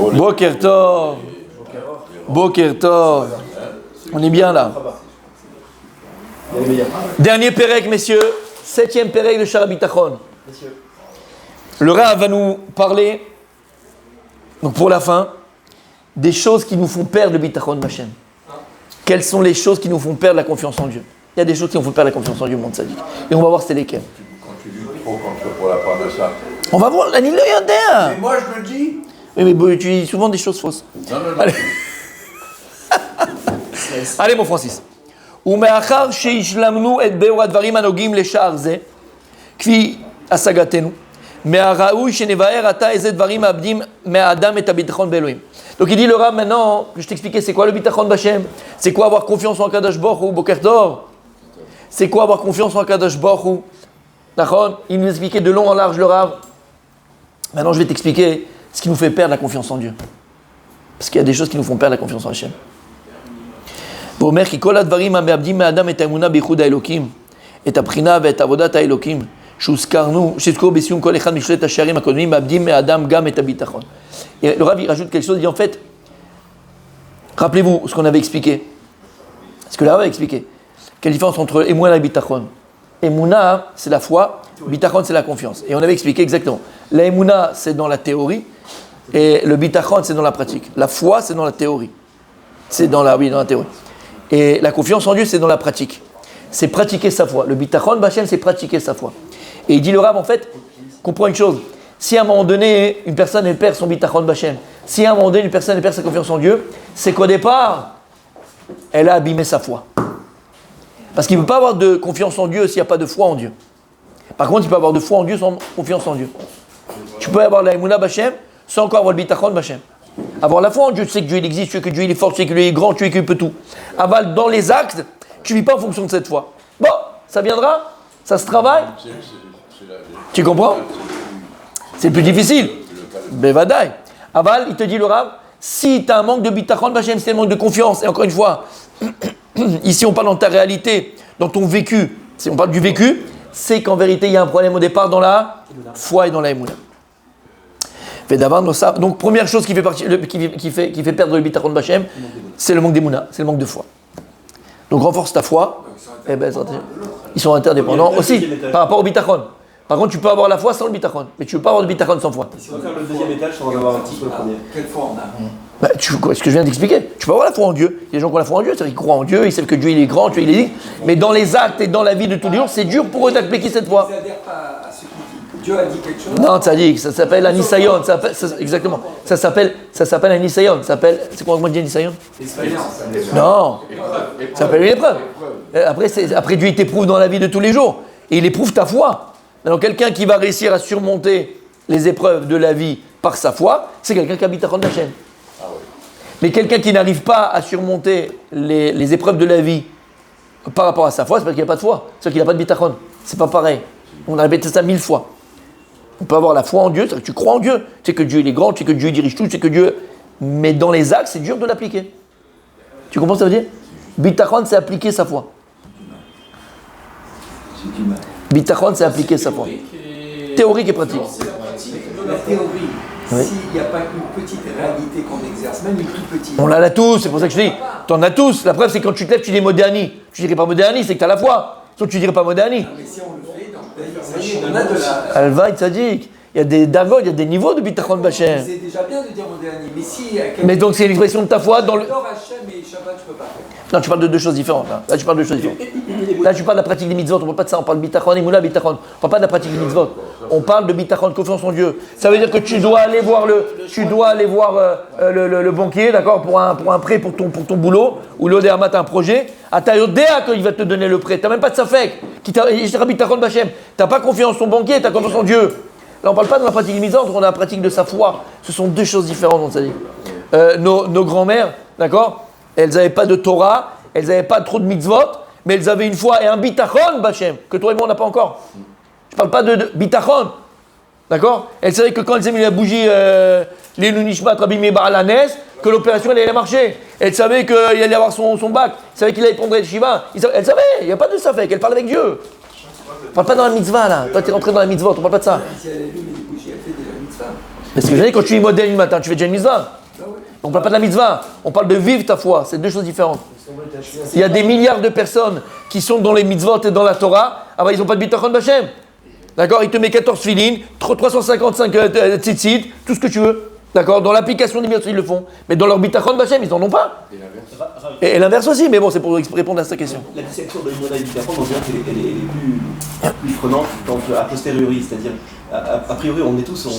Boker Tov. Boker Tov. On est bien là. Dernier Pérec, messieurs. 7e Pérec de Shara Bitachon. Le Rav va nous parler, donc pour la fin, des choses qui nous font perdre le Bitachon Hashem. Quelles sont les choses qui nous font perdre la confiance en Dieu? Il y a des choses qui nous font perdre la confiance en Dieu, mon tzaddik. Et on va voir c'est lesquelles. Quand tu luttes trop pour la part de ça. On va voir la Mais moi je me dis. Oui, mais tu dis souvent des choses fausses. Non. Allez, Allez mon Francis. ומאחר שהשלמנו את ביאור הדברים הנוגעים לשער זה, כפי השגתנו, מהראוי שנבהר עתה איזה דברים מאבדים מהאדם את הביטחון באלוהים. Donc il dit le Rav maintenant, que je t'expliquais c'est quoi le bitachon b'Hashem, c'est quoi avoir confiance en Kadosh Baruch Hu, Boker Tov, c'est quoi avoir confiance en Kadosh Baruch Hu, d'accord? Il nous expliquait de long en large le Rav. Maintenant je vais t'expliquer ce qui nous fait perdre la confiance en Dieu. Parce qu'il y a des choses qui nous font perdre la confiance en Hachem. ואומר כי כל הדברים המאבדים מהאדם את האמונה בייחוד האלוקים, את הבחינה ואת עבודת האלוקים, שהוזכרו בסיום כל אחד משלושת השערים הקודמים, מאבדים מהאדם גם את הביטחון. Et le Rav il rajoute quelque chose, il dit en fait, rappelez-vous ce qu'on avait expliqué, ce que le Rav a expliqué, quelle différence entre Emouna et Bitachon. Emouna c'est la foi, Bitachon c'est la confiance. Et on avait expliqué exactement, la Emouna c'est dans la théorie, et le Bitachon c'est dans la pratique. La foi c'est dans la théorie, c'est dans la théorie. Et la confiance en Dieu, c'est dans la pratique. C'est pratiquer sa foi. Le bitachon b'Hashem, c'est pratiquer sa foi. Et il dit le Rav, en fait, comprends une chose. Si à un moment donné, une personne elle perd son bitachon b'Hashem, si à un moment donné, une personne elle perd sa confiance en Dieu, c'est qu'au départ, elle a abîmé sa foi. Parce qu'il ne peut pas avoir de confiance en Dieu s'il n'y a pas de foi en Dieu. Par contre, il peut avoir de foi en Dieu sans confiance en Dieu. Tu peux avoir la Emouna b'Hashem sans encore avoir le bitachon b'Hashem. Avoir la foi en Dieu, tu sais que Dieu il existe, tu sais que Dieu il est fort, tu sais que Dieu il est grand, tu sais qu'il peut tout. Aval, dans les actes, tu ne vis pas en fonction de cette foi. Bon, ça viendra, ça se travaille. Tu comprends? C'est le plus difficile. Bevadaï. Aval, il te dit le Rav, si tu as un manque de bitachon b'Hashem, c'est un manque de confiance. Et encore une fois, ici on parle dans ta réalité, dans ton vécu. Si on parle du vécu, c'est qu'en vérité il y a un problème au départ dans la foi et dans la émouna. Donc première chose qui fait perdre le bitachon b'Hashem, c'est le manque d'émouna, c'est le manque de foi. Donc renforce ta foi. Eh ben, ils sont interdépendants aussi par rapport au bitachon. Par contre, tu peux avoir la foi sans le bitachon, mais tu ne peux pas avoir le bitachon sans foi. Et si on va faire le deuxième étage sans en avoir un petit peu le premier. Quelle foi on a? Ce que je viens d'expliquer. Tu peux avoir la foi en Dieu. Il y a des gens qui ont la foi en Dieu, c'est-à-dire qu'ils croient en Dieu, ils savent que Dieu il est grand, Dieu il est dit. Mais dans les actes et dans la vie de tous les jours, c'est dur pour eux d'appliquer cette foi. C'est-à-dire pas à ceux qui disent Dieu a dit quelque chose. Non, ça dit, ça s'appelle un nisayon. Exactement. Ça s'appelle un nisayon. C'est quoi, comment on dit nisayon? Expérience. Non. Ça s'appelle une épreuve. Après, Dieu il t'éprouve dans la vie de tous les jours. Et il éprouve ta foi. Alors, quelqu'un qui va réussir à surmonter les épreuves de la vie par sa foi, c'est quelqu'un qui a bitachon b'Hashem. Mais quelqu'un qui n'arrive pas à surmonter les épreuves de la vie par rapport à sa foi, c'est parce qu'il n'y a pas de foi. C'est parce qu'il n'a pas de bitachon. C'est pas pareil. On a répété ça 1000 fois. On peut avoir la foi en Dieu, c'est-à-dire que tu crois en Dieu. Tu sais que Dieu il est grand, tu sais que Dieu dirige tout, tu sais que Dieu... Mais dans les actes, c'est dur de l'appliquer. Tu comprends ce que ça veut dire? Bitachon, c'est appliquer sa foi. Bitachon, c'est appliquer sa foi. Théorique et pratique. La théorie, oui. S'il n'y a pas une petite réalité qu'on exerce, même une toute petite... On l'a tous, c'est pour ça que je dis. Tu en as tous. La preuve, c'est quand tu te lèves, tu dis moderni. Tu dirais pas moderni, c'est que tu as la foi. Sauf que tu dirais pas moderni. Mais si on le fait, donc, on a de la... Alvaï, tzadik. Il y a des dagodes, il y a des niveaux de bitachon b'Hashem. C'est déjà bien de dire moderni, mais si... Mais donc c'est l'expression de ta foi dans le... Adore Hachem et Shabbat, tu peux pas faire. Non, tu parles de deux choses différentes. Là, tu parles de deux choses différentes. Là, tu parles de la pratique des mitzvot. On ne parle pas de ça. On parle de bitachon et moula bitachon. On ne parle pas de la pratique des mitzvot. On parle de bitachon, de confiance en Dieu. Ça veut dire que tu dois aller voir le banquier, d'accord, pour un prêt pour ton boulot, ou l'Odéama, tu as un projet. À ta Odéa, qu'il va te donner le prêt. Tu n'as même pas de safek. Tu n'as pas confiance en ton banquier, tu as confiance en Dieu. Là, on ne parle pas de la pratique des mitzvot, on a la pratique de sa foi. Ce sont deux choses différentes, on s'est dit. Nos grands-mères, d'accord, elles n'avaient pas de Torah, elles n'avaient pas trop de mitzvot, mais elles avaient une foi et un bitachon b'Hashem, que toi et moi on n'a pas encore. Je ne parle pas de bitachon, d'accord? Elles savaient que quand elles avaient mis la bougie, les Nunishmat Rabbi Meir Alanes, que l'opération elle allait marcher. Elles savaient qu'il allait avoir son bac, elles savaient qu'il allait prendre le Shiva. Elles savaient, il n'y a pas de safek, elles parlent avec Dieu. On ne parle pas dans la mitzvah là, toi tu es rentré dans la mitzvah, on ne parle pas de ça. Si elle allume les bougies, elle fait déjà une mitzvah. Parce que quand tu es modèle le matin, tu fais déjà une mitzvah. On ne parle pas de la mitzvah, on parle de vivre ta foi, c'est deux choses différentes. Il y a des milliards de personnes qui sont dans les mitzvot et dans la Torah, ah bah ils n'ont pas de bitachon b'Hashem. D'accord, il te met 14 filines, 355 tzitzit, tout ce que tu veux. D'accord, dans l'application des mitzvot ils le font, mais dans leur bitachon b'Hashem ils n'en ont pas. Et l'inverse aussi, mais bon c'est pour répondre à cette question. La dissection de l'immoda et du bitachon, on dirait qu'elle est plus prenante quand a posteriori, c'est-à-dire a priori on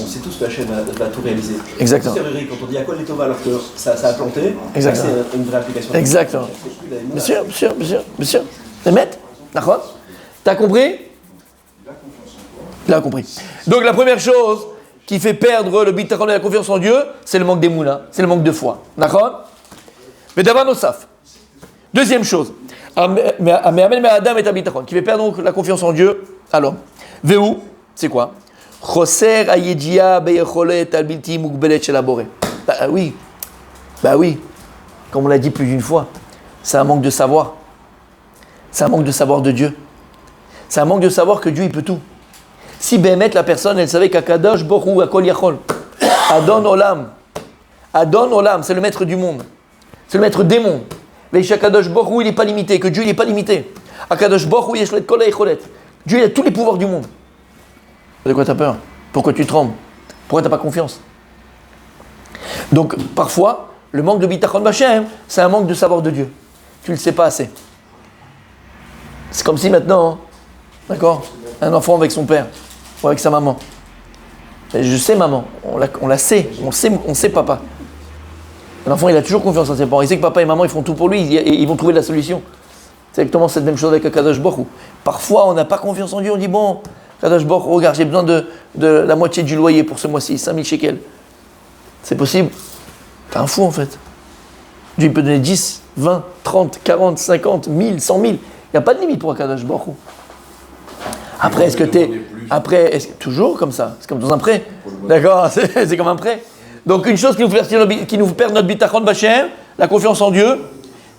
sait tous que Hachem va tout réaliser. Exactement. A posteriori, quand on dit à quoi les tova alors que ça a planté, exactement. C'est une vraie application. Exactement. Bien sûr. Les maîtres, d'accord. T'as compris? Il a compris. Donc la première chose qui fait perdre le bitachon et la confiance en Dieu, c'est le manque d'émouna, c'est le manque de foi. D'accord? Mais d'abord nosaf. Deuxième chose, mais Adam et bitachon, qui fait perdre donc la confiance en Dieu à l'homme. Véhu, c'est quoi? Choser ayedia beyecholet albilti mugbelet shelaboré. Bah oui, comme on l'a dit plus d'une fois, c'est un manque de savoir. C'est un manque de savoir de Dieu. C'est un manque de savoir que Dieu il peut tout. Si Béhémet, la personne, elle savait qu'Akadosh Borou Akol Yachol, Adon Olam, c'est le maître du monde, c'est le maître des mondes. Mais Akadosh Borou, il n'est pas limité, que Dieu il n'est pas limité. Akadosh Borou Yeshlet Kol Eicholet. Dieu il a tous les pouvoirs du monde. De quoi tu as peur? Pourquoi tu trembles? Pourquoi tu n'as pas confiance? Donc parfois, le manque de bitachon b'Hashem, c'est un manque de savoir de Dieu. Tu ne le sais pas assez. C'est comme si maintenant, d'accord, un enfant avec son père ou avec sa maman. Et je sais maman, on la sait, on sait papa. L'enfant il a toujours confiance en ses parents. Il sait que papa et maman ils font tout pour lui, ils vont trouver la solution. C'est exactement cette même chose avec Akadosh Borou. Parfois on n'a pas confiance en Dieu, on dit bon, Akadosh Borou, regarde, j'ai besoin de la moitié du loyer pour ce mois-ci, 5000 shekels. C'est possible? T'es un fou en fait. Dieu peut donner 10, 20, 30, 40, 50, 1000, 100 000. Il n'y a pas de limite pour Akadosh Borou. Après, toujours comme ça, c'est comme dans un prêt. D'accord, c'est comme un prêt. Donc une chose qui nous perd notre bitachon b'Hashem, la confiance en Dieu,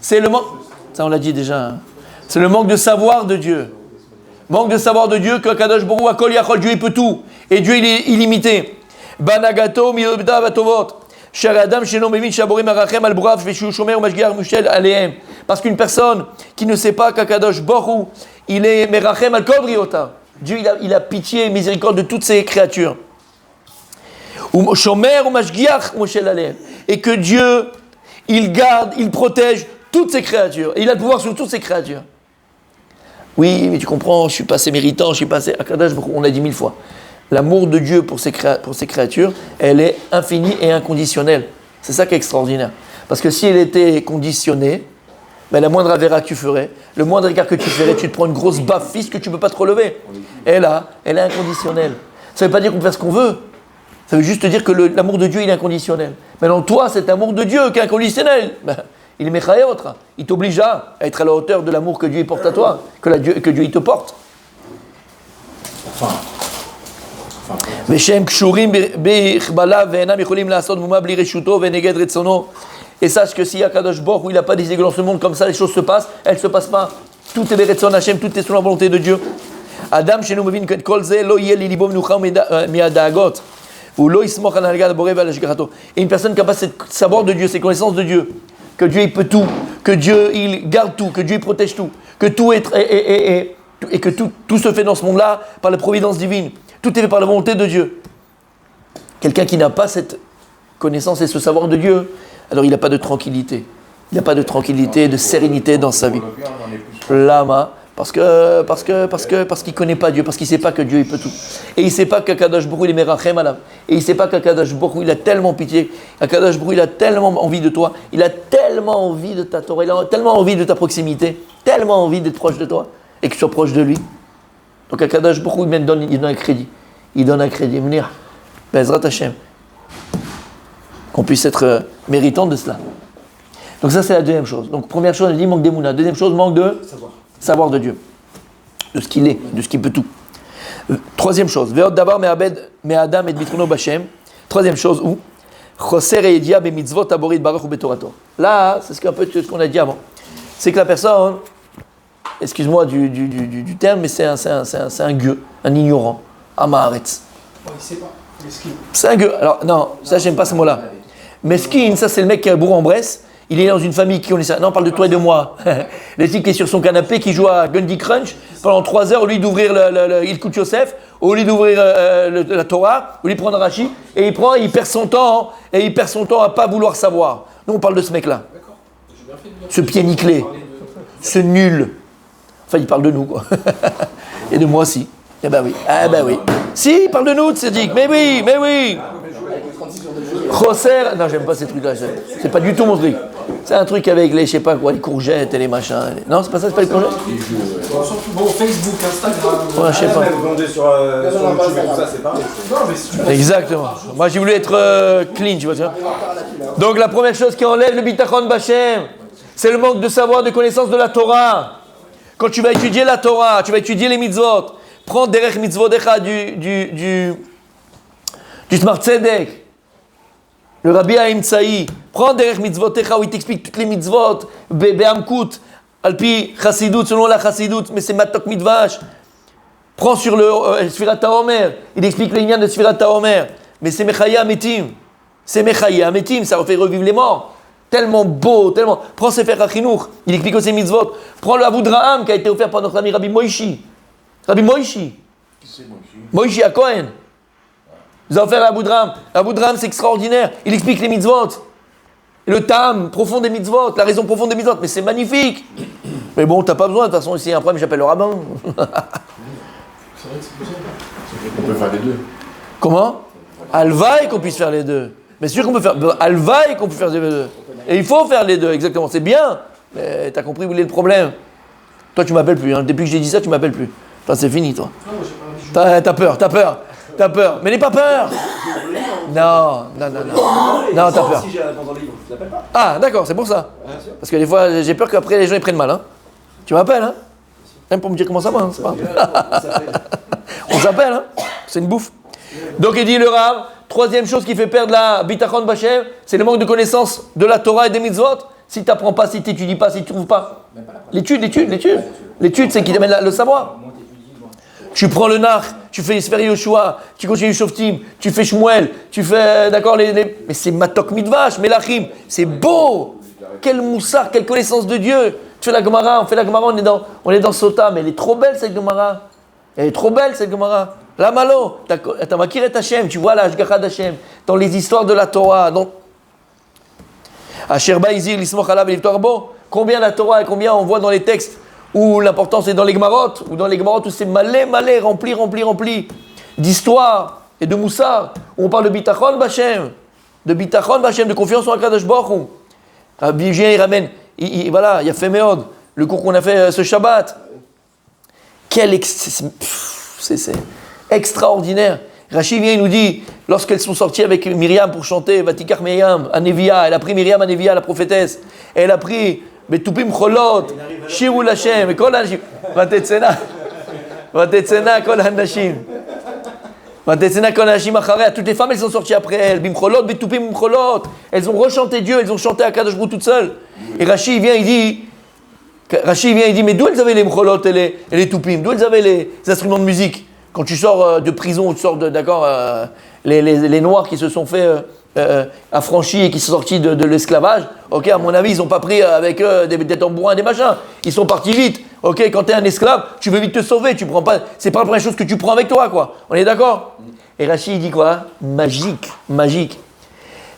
c'est le manque. Ça on l'a dit déjà. Hein. C'est le manque de savoir de Dieu. Manque de savoir de Dieu que Akadosh Borou Akol Yachol, Dieu il peut tout et Dieu il est illimité. Banagato mi'obda batovot. Parce qu'une personne qui ne sait pas qu'Akadosh Borou, il est merachem al kol briota. Dieu il a pitié et miséricorde de toutes ses créatures. Et que Dieu, il garde, il protège toutes ses créatures. Et il a le pouvoir sur toutes ses créatures. Oui, mais tu comprends, je suis pas assez méritant, je suis pas assez... Akadosh Borou, on l'a dit 1000 fois. L'amour de Dieu pour ses créatures, elle est infinie et inconditionnelle. C'est ça qui est extraordinaire. Parce que si elle était conditionnée, ben la moindre avéra que tu ferais, le moindre écart que tu ferais, tu te prends une grosse baffe fils que tu ne peux pas te relever. Et là, elle est inconditionnelle. Ça ne veut pas dire qu'on peut faire ce qu'on veut. Ça veut juste dire que l'amour de Dieu, il est inconditionnel. Maintenant, toi, cet amour de Dieu qui est inconditionnel, ben, il est mechayotra. Il t'oblige à être à la hauteur de l'amour que Dieu porte à toi, que Dieu il te porte. Et sache que si Akadosh Borou il n'a pas décidé que dans ce monde comme ça les choses se passent, elles ne se passent pas. Tout est Beretson Hashem, tout est sous la volonté de Dieu. Adam shenu mevin que kol ze lo yeh li libo menucha mi'adagot ou lo yismoch al hanhagat boré ve'al hashgachato. Et une personne qui n'a pas ce savoir de Dieu, ces connaissances de Dieu, que Dieu il peut tout, que Dieu il garde tout, que Dieu il protège tout, que tout est et que tout se fait dans ce monde-là par la providence divine. Tout est fait par la volonté de Dieu. Quelqu'un qui n'a pas cette connaissance et ce savoir de Dieu, alors il n'a pas de tranquillité. Il n'a pas de tranquillité, de sérénité dans sa vie. Lama, parce qu'il ne connaît pas Dieu, parce qu'il ne sait pas que Dieu il peut tout. Et il ne sait pas qu'Akadosh Borou il est merachem alav. Et il ne sait pas qu'Akadosh Borou il a tellement pitié. Akadosh Borou il a tellement envie de toi. Il a tellement envie de ta Torah. Il a tellement envie de ta proximité. Tellement envie d'être proche de toi. Et que tu sois proche de lui. Donc Akadosh Borou il donne un crédit. Il donne un crédit. Venir, Bezrat Hashem. Qu'on puisse être méritant de cela. Donc ça c'est la deuxième chose. Donc première chose, elle dit manque d'émouna. Deuxième chose, manque de savoir de Dieu. De ce qu'il est, de ce qu'il peut tout. Troisième chose, Ve'od davar me Adam et bitruno b'Hashem. Troisième chose, où Choser eyedia b'mitzvot aborit baruch u'betorato. Là, c'est un peu ce qu'on a dit avant. C'est que la personne, excuse-moi du terme, mais c'est un gueux, un ignorant, un maharetz. Oh, il sait pas. C'est un gueux. Alors, non, ça, j'aime pas ce mot-là. Mesquine, ça, c'est le mec qui a bourre en Bresse. Il est dans une famille qui connaît ça. Non, on parle de toi et de moi. Le type qui est sur son canapé, qui joue à Gundy Crunch pendant 3 heures, au lieu d'ouvrir le Ilkut Yosef, au lieu d'ouvrir la Torah, au lieu de prendre Rashi, et il perd son temps, à pas vouloir savoir. Nous, on parle de ce mec-là. Ce pied nickelé, ce nul. Enfin, il parle de nous, quoi. Et de moi aussi. Eh ben oui. Ah ben oui. Si, il parle de nous, Tzadik. Mais oui. Chosser, non, j'aime pas ces trucs-là. C'est pas du tout mon truc. C'est un truc avec les, je sais pas quoi, les courgettes et les machins. Non, c'est pas ça, c'est pas les courgettes. Bon, Facebook, Instagram. Ouais, je sais pas. Sur YouTube et tout ça, c'est pareil. Exactement. Moi, j'ai voulu être clean, tu vois. Donc, la première chose qui enlève le bitachon b'Hashem, c'est le manque de savoir, de connaissance de la Torah. Quand tu vas étudier la Torah, tu vas étudier les mitzvot, prends derech mitzvodecha du Smart Tzedek, le Rabbi Haïm Tsaï, prends derech mitzvodecha où il t'explique toutes les mitzvot, be'amkut, alpi chassidut, selon la chassidut, mais c'est matok midvash. Prends sur le Sfirat HaOmer, il explique les liens de Sfirat HaOmer, mais c'est Mechaya Ametim. C'est Mechaya Ametim, ça fait revivre les morts. Tellement beau, tellement. Prends Sefer HaChinuch, il explique aussi mitzvot. Prends le Avudraham qui a été offert par notre ami Rabbi Moïshi. Rabbi Moïshi. Qui c'est Moïshi? Moïshi à Cohen. Ils ont offert l'Avudraham. L'Avudraham, c'est extraordinaire. Il explique les mitzvot. Le tam profond des mitzvot, la raison profonde des mitzvot. Mais c'est magnifique. Mais bon, t'as pas besoin, de toute façon, ici, un problème, j'appelle le rabbin. On peut faire les deux. Comment? Alvaï qu'on puisse faire les deux. Mais c'est sûr qu'on peut faire. Alvaï qu'on peut faire les deux. Et il faut faire les deux, exactement. C'est bien. Mais t'as compris où est le problème. Toi, tu m'appelles plus. Hein. Depuis que j'ai dit ça, tu m'appelles plus. Enfin, c'est fini, toi. T'as peur. Mais n'aie pas peur. Non, t'as peur. Si j'ai un dans le livre, je l'appelle pas. Ah, d'accord, c'est pour ça. Parce que des fois, j'ai peur qu'après, les gens ils prennent mal. Hein. Tu m'appelles, hein? Même pour me dire comment ça va, hein, c'est pas. On s'appelle, hein? C'est une bouffe. Donc, il dit le Rav, troisième chose qui fait perdre la bitachon b'Hashem, c'est le manque de connaissance de la Torah et des mitzvot. Si tu n'apprends pas, si tu n'étudies pas, si tu ne trouves pas. L'étude, c'est qui t'amène le savoir. Tu prends le Nach, tu fais Sefer Yoshua, tu continues Shoftim, tu fais Shmuel, tu fais, d'accord, mais c'est Matok Midvash, Melachim, c'est beau. Quel moussard, quelle connaissance de Dieu. Tu fais la Gemara, on est dans Sota, mais elle est trop belle cette Gemara. Elle est trop belle cette Gemara. La Malo, t'as Makiret Hashem, tu vois la Hashgacha d'Hashem, dans les histoires de la Torah, dans Asher Ba'izir, l'Ismoch Alav et l'Iftorbo, combien la Torah et combien on voit dans les textes où l'importance est dans les Gemarot, ou dans les Gemarot où c'est malé, rempli d'histoire et de moussard, où on parle de bitachon b'Hashem, de confiance en Akadosh Baruch Hu. Rabbi il ramène, voilà, il a fait Méod, le cours qu'on a fait ce Shabbat. C'est extraordinaire. Rachid vient, il nous dit, lorsqu'elles sont sorties avec Myriam pour chanter Vatikar Myriam, Anevia, elle a pris Myriam Anevia, la prophétesse, elle a pris Betupim Cholot, Shirul Hashem, et Kol Hanashim, Vatetsena Kol Hanashim, Vatetsena Kol Hanashim Achareh, toutes les femmes, elles sont sorties après elle, Bim Cholot, Betupim Cholot, elles ont rechanté Dieu, elles ont chanté à Kadosh Baruch Hu toutes seules. Et Rachid vient, il dit, mais d'où elles avaient les Mcholot et les Tupim, d'où elles avaient les instruments de musique? Quand tu sors de prison ou tu sors les Noirs qui se sont fait affranchis et qui sont sortis de l'esclavage, ok, à mon avis, ils n'ont pas pris avec eux des tambourins, des machins. Ils sont partis vite. Ok, quand tu es un esclave, tu veux vite te sauver. Tu prends pas, c'est pas la première chose que tu prends avec toi, quoi. On est d'accord? Et Rachid dit quoi? Magique.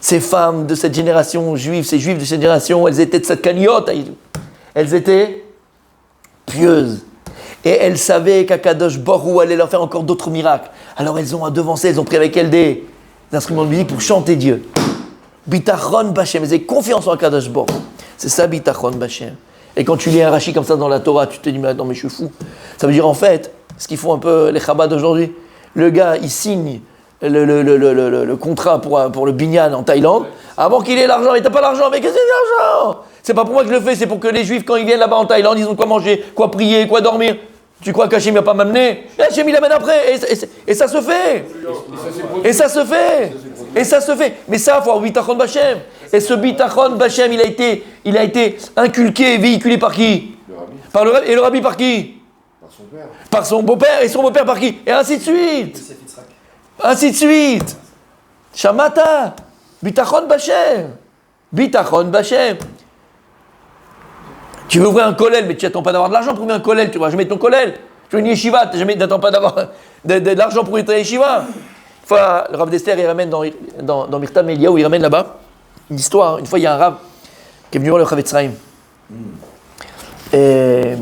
Ces femmes de cette génération juive, ces juifs de cette génération, elles étaient de cette cagnotte. Elles étaient pieuses. Et elles savaient qu'Akadosh Baruch Hu allait leur faire encore d'autres miracles. Alors elles ont devancé, elles ont pris avec elles des instruments de musique pour chanter Dieu. Bitachon b'Hashem, elles avaient confiance en Akadosh Baruch Hu. C'est ça, Bitachon b'Hashem. Et quand tu lis un Rashi comme ça dans la Torah, tu te dis, mais attends, mais je suis fou. Ça veut dire en fait, ce qu'ils font un peu les Chabad d'aujourd'hui, le gars, il signe le contrat pour le binyan en Thaïlande, avant qu'il ait l'argent. Mais t'as pas l'argent, mais qu'est-ce que c'est l'argent? C'est pas pour moi que je le fais, c'est pour que les Juifs, quand ils viennent là-bas en Thaïlande, ils ont quoi manger, quoi prier, quoi dormir. Tu crois qu'Hachem ne va pas m'amener? Hachem il l'amène après, et ça se fait. Et ça se fait. Mais ça, il faut avoir bitachon b'Hashem. Et ce bitachon b'Hashem, il a été inculqué, véhiculé par qui? Par le rabbi. Et le rabbi par qui? Par son père. Par son beau-père, et son beau-père par qui? Et ainsi de suite. Ainsi de suite. Shamata. Bitachon Bachem. Bitachon Bachem. Tu veux ouvrir un kollel, mais tu n'attends pas d'avoir de l'argent pour ouvrir un kollel. Tu ne vas jamais ton kollel. Tu veux une yeshiva, tu n'attends pas d'avoir de l'argent pour ouvrir ta yeshiva. Une fois, le Rav d'Esther, il ramène dans Mirtam Eliyahu, il ramène là-bas une histoire. Une fois, il y a un Rav qui est venu voir le Chavetz Chaim. Et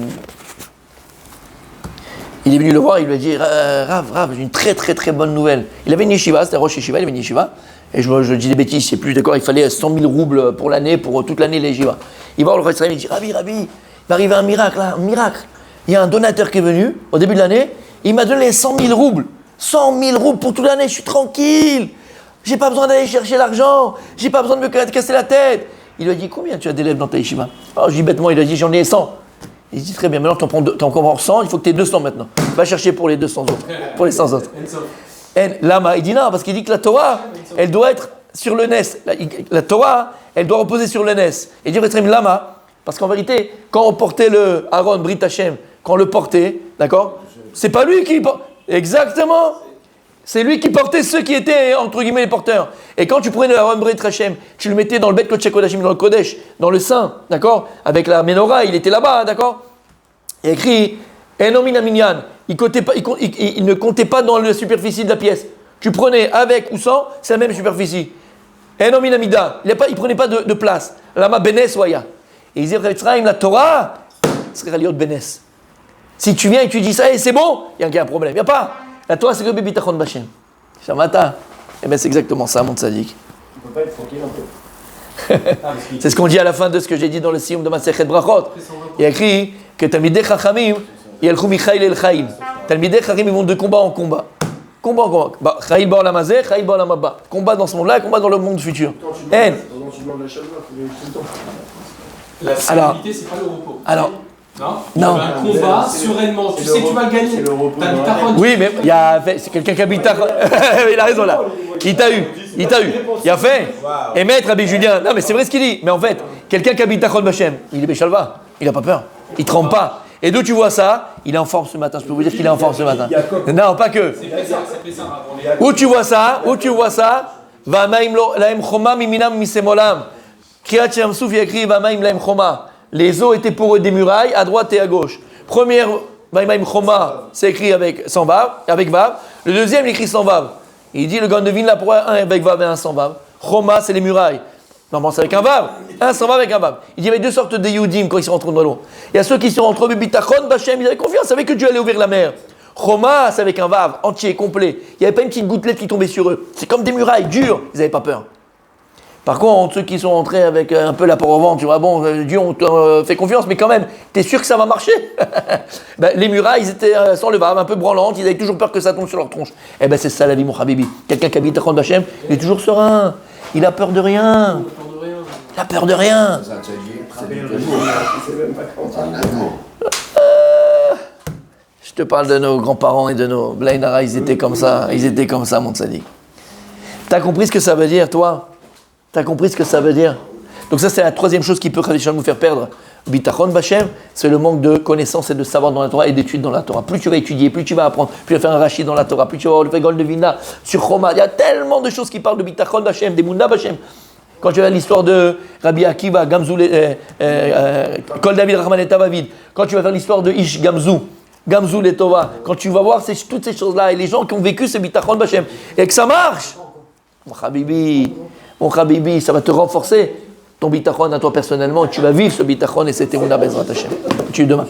il est venu le voir, il lui a dit Rav, j'ai une très très très bonne nouvelle. Il avait une yeshiva, c'était un Rosh Yeshiva, il avait une yeshiva. Et je dis des bêtises, je sais plus, d'accord, il fallait 100 000 roubles pour l'année, pour toute l'année, les yeshiva. Il va voir le Chavetz Chaim, il dit Rabbi, il va arriver un miracle là, un miracle. Il y a un donateur qui est venu au début de l'année, il m'a donné 100 000 roubles. 100 000 roubles pour toute l'année, je suis tranquille. J'ai pas besoin d'aller chercher l'argent, j'ai pas besoin de me casser la tête. Il lui a dit Combien tu as d'élèves dans ta yeshiva? Alors je dis bêtement, il a dit J'en ai 100. Il dit Très bien, maintenant t'en prends 100, il faut que tu aies 200 maintenant. Va chercher pour les 200 autres, pour les 100 autres. Lama, il dit non, parce qu'il dit que la Torah, elle doit être sur le Nes. La Torah, elle doit reposer sur le Nes. Et il dit Lama, parce qu'en vérité, quand on portait le Aaron, Brit Hashem, quand on le portait, d'accord, c'est pas lui qui portait. Exactement. C'est lui qui portait ceux qui étaient, entre guillemets, les porteurs. Et quand tu prenais le Aaron Brit Hashem, tu le mettais dans le Bet Kodesh Kodashim, dans le Kodesh, dans le Saint, d'accord, avec la Menorah, il était là-bas, d'accord. Il a écrit Enomin Aminyan. Il ne comptait pas dans la superficie de la pièce. Tu prenais avec ou sans, c'est la même superficie. Enomin Amida. Il ne prenait pas de place. Lama Benes Waya. Et il disait la Torah, c'est Raliot Benes. Si tu viens et tu dis ça, c'est bon, il y a un problème. Il n'y a pas. La Torah, c'est que Bitachon Bachem. Shamata. Eh bien, c'est exactement ça, mon tzaddik. On ne peut pas être tranquille un peu. C'est ce qu'on dit à la fin de ce que j'ai dit dans le Siyum de Masechet Brachot. Il y a écrit que Talmidei Chachamim, Yelchou Michaïl El Chaim. Talmidei Chachamim, ils vont de combat en combat. Combat en combat. Chaïl Ba'olam Hazeh, Chaïl Ba'olam Haba. Combat dans ce monde-là, combat dans le monde futur. Quand tu demandes la chaleur, il faut tout le temps. La sérénité, c'est pas le repos. Alors. Non. Un combat, sereinement. Tu sais que tu vas le gagner. T'as Bitachon. Oui, mais il y a c'est quelqu'un qui a Bitachon. Il a raison là. Il t'a eu. Il a fait. Et maître Rabbi Julien. Non, mais c'est vrai ce qu'il dit. Mais en fait, quelqu'un qui a Bitachon Bachem, il est Béchalva. Il n'a pas peur. Il ne trempe pas. Et d'où tu vois ça? Il est en forme ce matin. Je peux vous dire qu'il est en forme ce matin. Non, pas que. C'est ça. Où tu vois ça? Va maim laem choma miminam misemolam. Kriyat Shem Souf, il a écrit va maim laem choma. Les eaux étaient pour eux des murailles, à droite et à gauche. Première, Maïmaïm Choma, c'est écrit avec Vav. Le deuxième, il écrit sans Vav. Il dit le Gaon de Vilna pour un avec Vav et un sans Vav. Choma, c'est les murailles. Normalement, c'est avec un Vav. Un sans Vav avec un Vav. Il dit il y avait deux sortes de Yehudim quand ils sont rentrés dans l'eau. Il y a ceux qui sont rentrés, Bitachon, Bachem, ils avaient confiance, ils savaient que Dieu allait ouvrir la mer. Choma, c'est avec un Vav entier, complet. Il n'y avait pas une petite gouttelette qui tombait sur eux. C'est comme des murailles dures, ils n'avaient pas peur. Par contre, ceux qui sont rentrés avec un peu la peur au ventre, tu vois, bon, Dieu, on te fait confiance, mais quand même, t'es sûr que ça va marcher? Les murailles, ils étaient sans le Vav, un peu branlantes, ils avaient toujours peur que ça tombe sur leur tronche. Eh ben, c'est ça la vie, mon Habibi. Quelqu'un qui habite à Chon Bachem, il est toujours serein. Il a peur de rien. Il a peur de rien. Je te parle de nos grands-parents et de nos Blainara, ils étaient comme ça, mon tzaddik. T'as compris ce que ça veut dire, toi? T'as compris ce que ça veut dire? Donc ça, c'est la troisième chose qui peut nous faire perdre. Bitachon Bachem, c'est le manque de connaissances et de savoir dans la Torah et d'études dans la Torah. Plus tu vas étudier, plus tu vas apprendre, plus tu vas faire un rachid dans la Torah, plus tu vas avoir le Gaon de Vilna sur Choma. Il y a tellement de choses qui parlent de Bitachon Bachem, des Munda Bachem. Quand tu as l'histoire de Rabbi Akiva, Gamzou, Kol David Rahman et Tavavid, quand tu vas faire l'histoire de Ish Gamzou Letova, quand tu vas voir toutes ces choses-là et les gens qui ont vécu ce Bitachon Bachem et que ça marche, mon Habibi, ça va te renforcer ton bitachon à toi personnellement et tu vas vivre ce bitachon et c'était Mouna Bezrat Hashem. Tu demain.